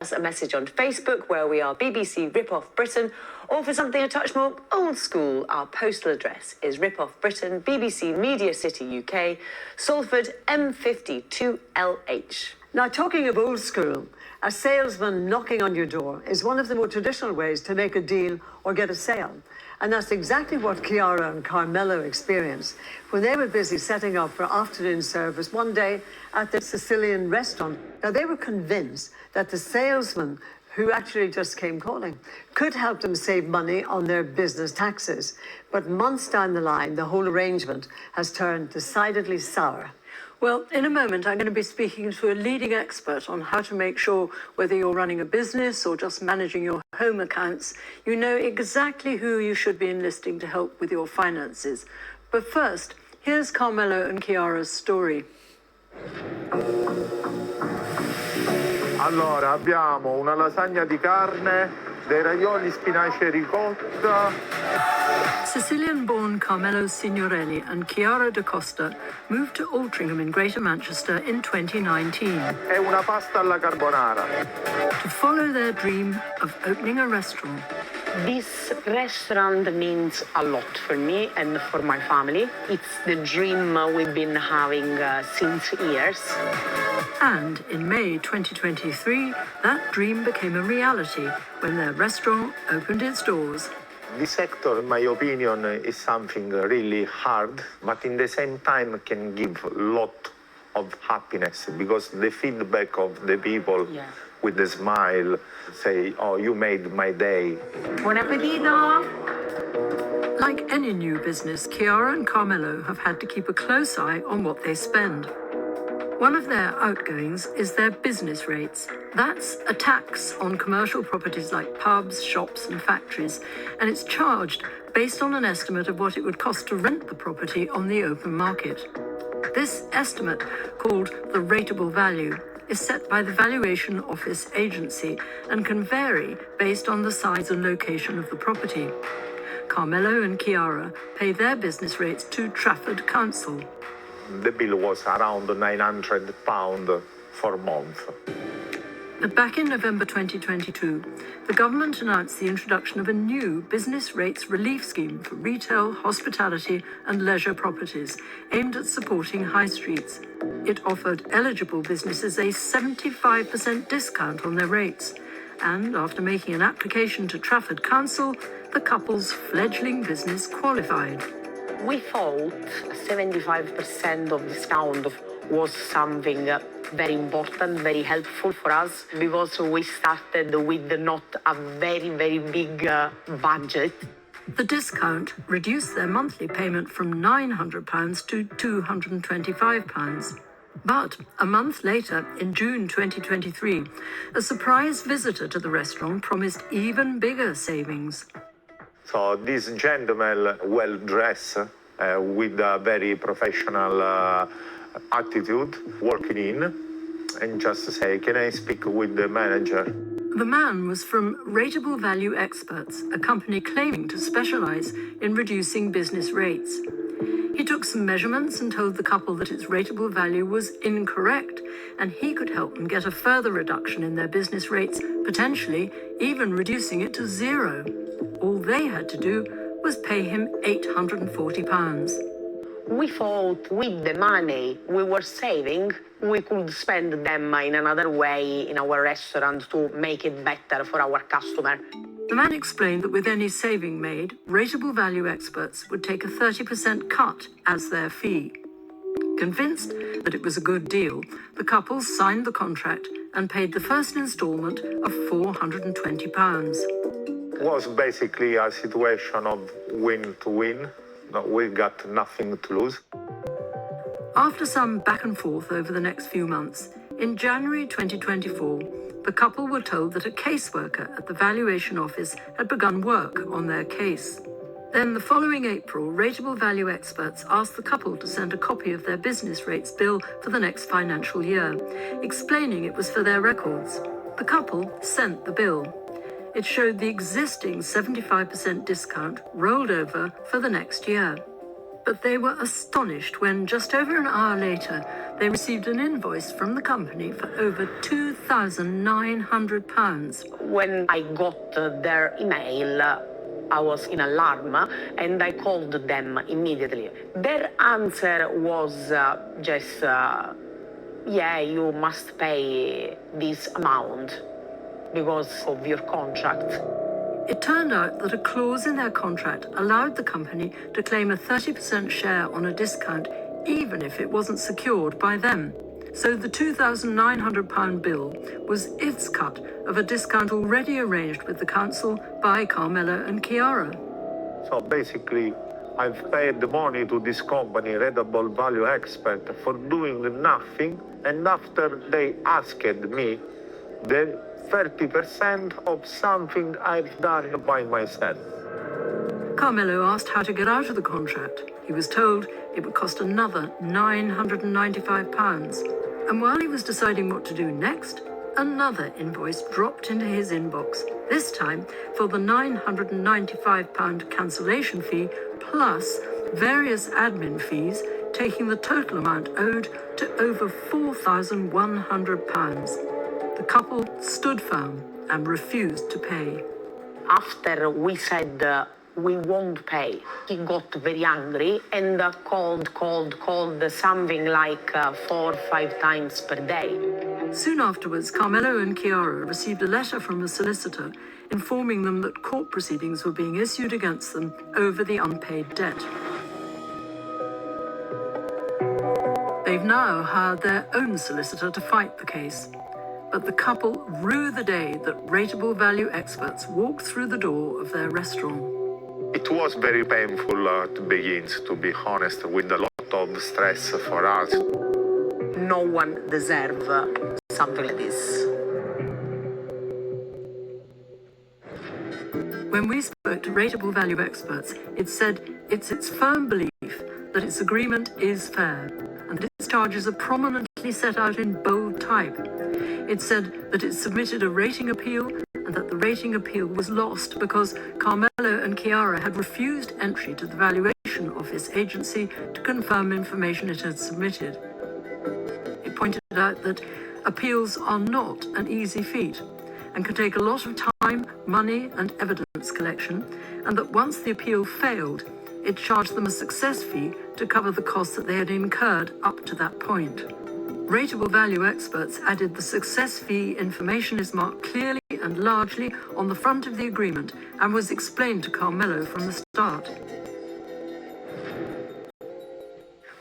us a message on Facebook where we are BBC Rip-Off Britain, or for something a touch more old school, our postal address is Rip-Off Britain, BBC Media City UK, Salford M52LH. Now, talking of old school, a salesman knocking on your door is one of the more traditional ways to make a deal or get a sale. And that's exactly what Chiara and Carmelo experienced when they were busy setting up for afternoon service one day at the Sicilian restaurant. Now, they were convinced that the salesman, who actually just came calling, could help them save money on their business taxes. But months down the line, the whole arrangement has turned decidedly sour. Well, in a moment, I'm going to be speaking to a leading expert on how to make sure whether you're running a business or just managing your home accounts, you know exactly who you should be enlisting to help with your finances. But first, here's Carmelo and Chiara's story. Allora, abbiamo una lasagna di carne, dei ravioli, spinaci e ricotta. Sicilian-born Carmelo Signorelli and Chiara da Costa moved to Altrincham in Greater Manchester in 2019. E una pasta alla carbonara. To follow their dream of opening a restaurant. This restaurant means a lot for me and for my family. It's the dream we've been having since years. And in May 2023, that dream became a reality when their restaurant opened its doors. This sector, in my opinion, is something really hard, but in the same time can give a lot of happiness because the feedback of the people with the smile say, oh, you made my day. Buon appetito! Like any new business, Chiara and Carmelo have had to keep a close eye on what they spend. One of their outgoings is their business rates. That's a tax on commercial properties like pubs, shops and factories, and it's charged based on an estimate of what it would cost to rent the property on the open market. This estimate, called the rateable value, is set by the Valuation Office agency and can vary based on the size and location of the property. Carmelo and Chiara pay their business rates to Trafford Council. The bill was around £900 for a month. But back in November 2022, the government announced the introduction of a new business rates relief scheme for retail, hospitality and leisure properties aimed at supporting high streets. It offered eligible businesses a 75% discount on their rates. And after making an application to Trafford Council, the couple's fledgling business qualified. We thought 75% of discount was something very important, very helpful for us, because we started with not a very, very big budget. The discount reduced their monthly payment from £900 to £225. But a month later, in June 2023, a surprise visitor to the restaurant promised even bigger savings. So this gentleman, well-dressed, with a very professional attitude, walking in and just say, can I speak with the manager? The man was from Rateable Value Experts, a company claiming to specialize in reducing business rates. He took some measurements and told the couple that its rateable value was incorrect, and he could help them get a further reduction in their business rates, potentially even reducing it to zero. All they had to do was pay him £840. We thought with the money we were saving, we could spend them in another way in our restaurant to make it better for our customer. The man explained that with any saving made, Rateable Value Experts would take a 30% cut as their fee. Convinced that it was a good deal, the couple signed the contract and paid the first instalment of £420. It was basically a situation of win to win. We got nothing to lose. After some back and forth over the next few months, in January 2024, the couple were told that a caseworker at the Valuation Office had begun work on their case. Then the following April, Rateable Value Experts asked the couple to send a copy of their business rates bill for the next financial year, explaining it was for their records. The couple sent the bill. It showed the existing 75% discount rolled over for the next year. But they were astonished when, just over an hour later, they received an invoice from the company for over £2,900. When I got their email, I was in alarm and I called them immediately. Their answer was just, yeah, you must pay this amount because of your contract. It turned out that a clause in their contract allowed the company to claim a 30% share on a discount, even if it wasn't secured by them. So the £2,900 bill was its cut of a discount already arranged with the council by Carmelo and Chiara. So basically, I've paid the money to this company, Rateable Value Expert, for doing nothing, and after they asked me the 30% of something I've done by myself. Carmelo asked how to get out of the contract. He was told it would cost another £995. And while he was deciding what to do next, another invoice dropped into his inbox, this time for the £995 cancellation fee plus various admin fees, taking the total amount owed to over £4,100. The couple stood firm and refused to pay. After we said we won't pay, he got very angry and called something like 4 or 5 times per day. Soon afterwards, Carmelo and Chiara received a letter from a solicitor informing them that court proceedings were being issued against them over the unpaid debt. They've now hired their own solicitor to fight the case. But the couple rue the day that Rateable Value Experts walked through the door of their restaurant. It was very painful to begin, to be honest, with a lot of stress for us. No one deserves something like this. When we spoke to Rateable Value Experts, it said it's its firm belief that its agreement is fair and that its charges are prominently set out in bold type. It said that it submitted a rating appeal and that the rating appeal was lost because Carmelo and Chiara had refused entry to the valuation office agency to confirm information it had submitted. It pointed out that appeals are not an easy feat and can take a lot of time, money, and evidence collection, and that once the appeal failed, it charged them a success fee to cover the costs that they had incurred up to that point. Rateable Value Experts added the success fee information is marked clearly and largely on the front of the agreement and was explained to Carmelo from the start.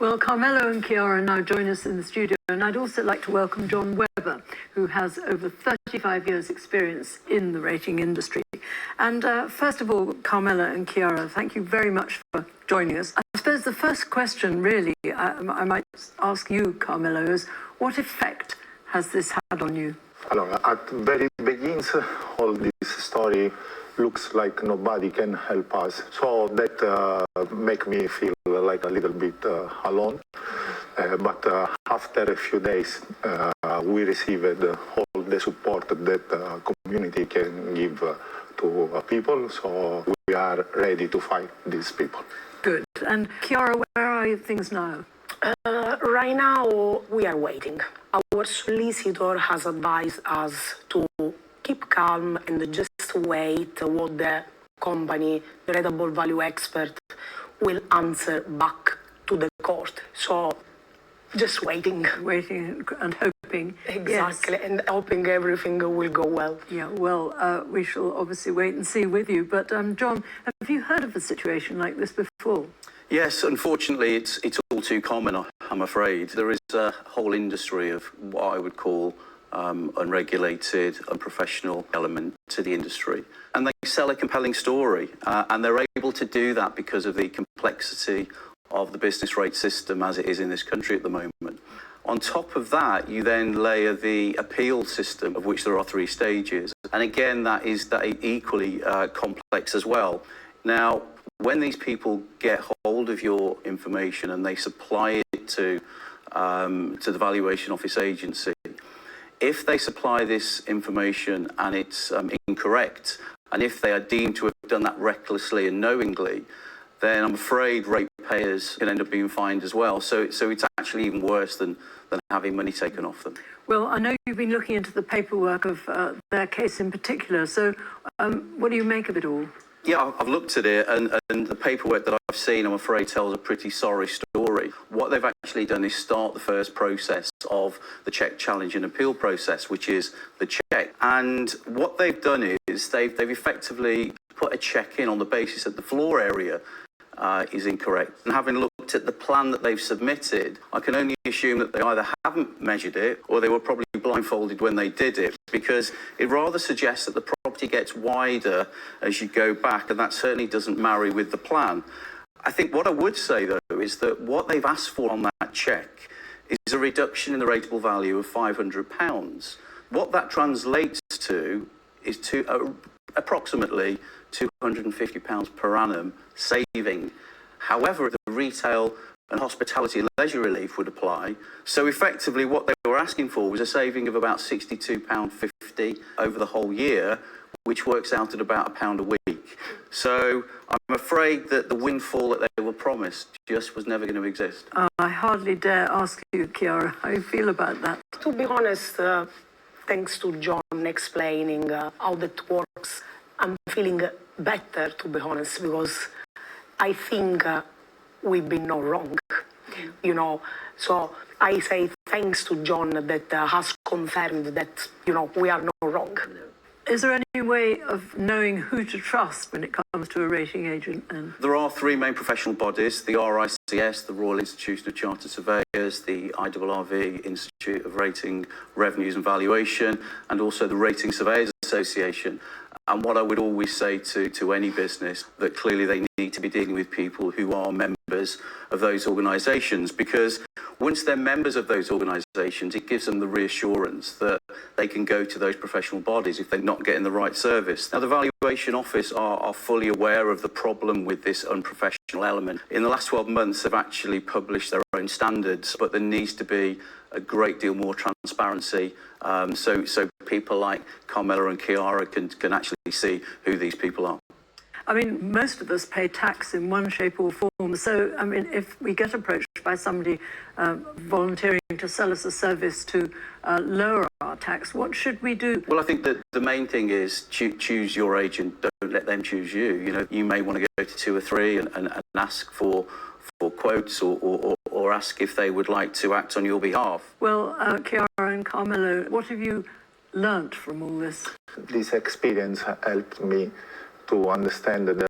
Well, Carmelo and Chiara now join us in the studio, and I'd also like to welcome John Webber, who has over 35 years' experience in the rating industry. And first of all, Carmelo and Chiara, thank you very much for joining us. I suppose the first question, really, I might ask you, Carmelo, is what effect has this had on you? At the very beginning, all this story looks like nobody can help us. So that make me feel like a little bit alone. But after a few days, we received all the support that community can give to people. So we are ready to fight these people. Good. And Chiara, where are things now? Right now, we are waiting. Our solicitor has advised us to keep calm and just wait what the company, the Rateable Value Expert, will answer back to the court. So, just waiting. Waiting and hoping. Exactly, Yes. and hoping everything will go well. Yeah, well, we shall obviously wait and see with you. But John, have you heard of a situation like this before? Yes, unfortunately, it's all too common, I'm afraid. There is a whole industry of what I would call unregulated, unprofessional element to the industry. And they sell a compelling story, and they're able to do that because of the complexity of the business rate system as it is in this country at the moment. On top of that, you then layer the appeal system, of which there are 3 stages. And again, that is equally complex as well. Now, when these people get hold of your information and they supply it to the valuation office agency, if they supply this information and it's incorrect, and if they are deemed to have done that recklessly and knowingly, then I'm afraid ratepayers can end up being fined as well. So it's actually even worse than having money taken off them. Well, I know you've been looking into the paperwork of their case in particular. So what do you make of it all? Yeah, I've looked at it, and the paperwork that I've seen, I'm afraid, tells a pretty sorry story. What they've actually done is start the first process of the check, challenge and appeal process, which is the check. And what they've done is they've effectively put a check in on the basis that the floor area is incorrect. And having looked at the plan that they've submitted, I can only assume that they either haven't measured it or they were probably blindfolded when they did it, because it rather suggests that the property gets wider as you go back, and that certainly doesn't marry with the plan. I think what I would say, though, is that what they've asked for on that check is a reduction in the rateable value of £500. What that translates to is approximately £250 per annum saving. However, the retail and hospitality and leisure relief would apply. So effectively what they were asking for was a saving of about £62.50 over the whole year, which works out at about £1 a week. So I'm afraid that the windfall that they were promised just was never going to exist. I hardly dare ask you, Chiara, how you feel about that. To be honest, thanks to John explaining how that works, I'm feeling better, to be honest, because I think we've been not wrong, you know. So I say thanks to John that has confirmed that, you know, we are not wrong. Is there any way of knowing who to trust when it comes to a rating agent? There are three main professional bodies: the RICS, the Royal Institution of Chartered Surveyors, the IRRV, Institute of Rating, Revenues and Valuation, and also the Rating Surveyors Association. And what I would always say to any business, that clearly they need to be dealing with people who are members of those organisations, because once they're members of those organisations, it gives them the reassurance that they can go to those professional bodies if they're not getting the right service. Now, the Valuation Office are fully aware of the problem with this unprofessional element. In the last 12 months, they've actually published their own standards, but there needs to be a great deal more transparency, so people like Carmela and Chiara can actually see who these people are. I mean, most of us pay tax in one shape or form. So, I mean, if we get approached by somebody volunteering to sell us a service to lower our tax, what should we do? Well, I think that the main thing is choose your agent. Don't let them choose you. You know, you may want to go to 2 or 3 and ask for quotes or ask if they would like to act on your behalf. Well, Chiara and Carmelo, what have you learnt from all this? This experience helped me to understand that there